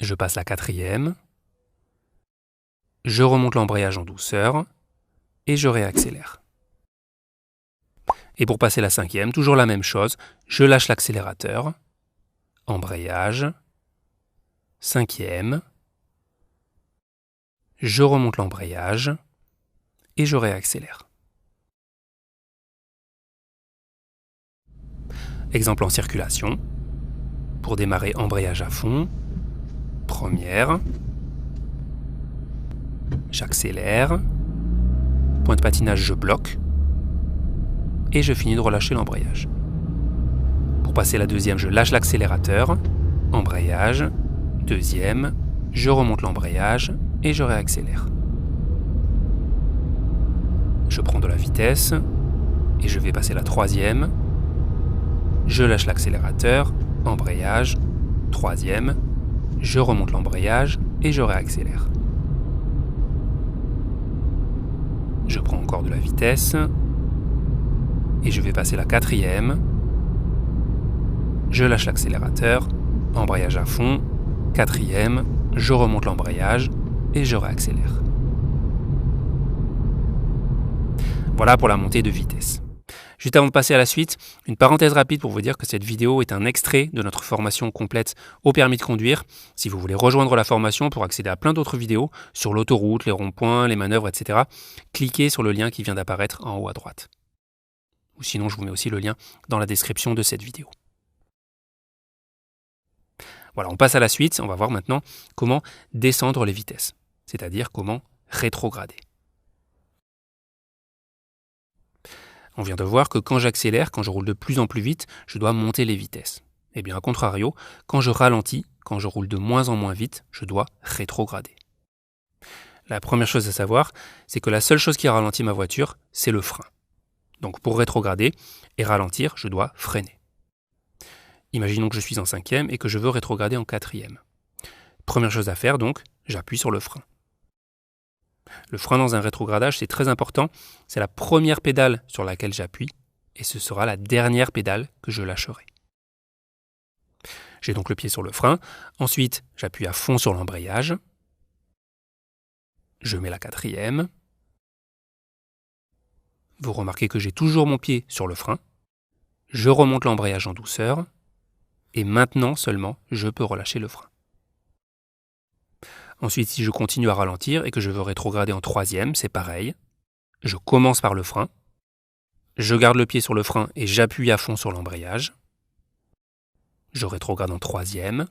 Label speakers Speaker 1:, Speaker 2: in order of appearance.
Speaker 1: je passe la quatrième, je remonte l'embrayage en douceur et je réaccélère. Et pour passer la cinquième, toujours la même chose, je lâche l'accélérateur, embrayage, cinquième, je remonte l'embrayage et je réaccélère. Exemple en circulation. Pour démarrer, embrayage à fond, première, j'accélère, point de patinage, je bloque, et je finis de relâcher l'embrayage. Pour passer la deuxième, je lâche l'accélérateur, embrayage, deuxième, je remonte l'embrayage et je réaccélère. Je prends de la vitesse et je vais passer la troisième, je lâche l'accélérateur, embrayage, troisième, je remonte l'embrayage et je réaccélère. Je prends encore de la vitesse et je vais passer la quatrième, je lâche l'accélérateur, embrayage à fond, quatrième, je remonte l'embrayage et je réaccélère. Voilà pour la montée de vitesse. Juste avant de passer à la suite, une parenthèse rapide pour vous dire que cette vidéo est un extrait de notre formation complète au permis de conduire. Si vous voulez rejoindre la formation pour accéder à plein d'autres vidéos sur l'autoroute, les ronds-points, les manœuvres, etc., cliquez sur le lien qui vient d'apparaître en haut à droite. Ou sinon, je vous mets aussi le lien dans la description de cette vidéo. Voilà, on passe à la suite. On va voir maintenant comment descendre les vitesses, c'est-à-dire comment rétrograder. On vient de voir que quand j'accélère, quand je roule de plus en plus vite, je dois monter les vitesses. Et bien, à contrario, quand je ralentis, quand je roule de moins en moins vite, je dois rétrograder. La première chose à savoir, c'est que la seule chose qui ralentit ma voiture, c'est le frein. Donc pour rétrograder et ralentir, je dois freiner. Imaginons que je suis en cinquième et que je veux rétrograder en quatrième. Première chose à faire donc, j'appuie sur le frein. Le frein dans un rétrogradage, c'est très important. C'est la première pédale sur laquelle j'appuie et ce sera la dernière pédale que je lâcherai. J'ai donc le pied sur le frein. Ensuite, j'appuie à fond sur l'embrayage. Je mets la quatrième. Vous remarquez que j'ai toujours mon pied sur le frein. Je remonte l'embrayage en douceur. Et maintenant seulement, je peux relâcher le frein. Ensuite, si je continue à ralentir et que je veux rétrograder en troisième, c'est pareil. Je commence par le frein. Je garde le pied sur le frein et j'appuie à fond sur l'embrayage. Je rétrograde en troisième.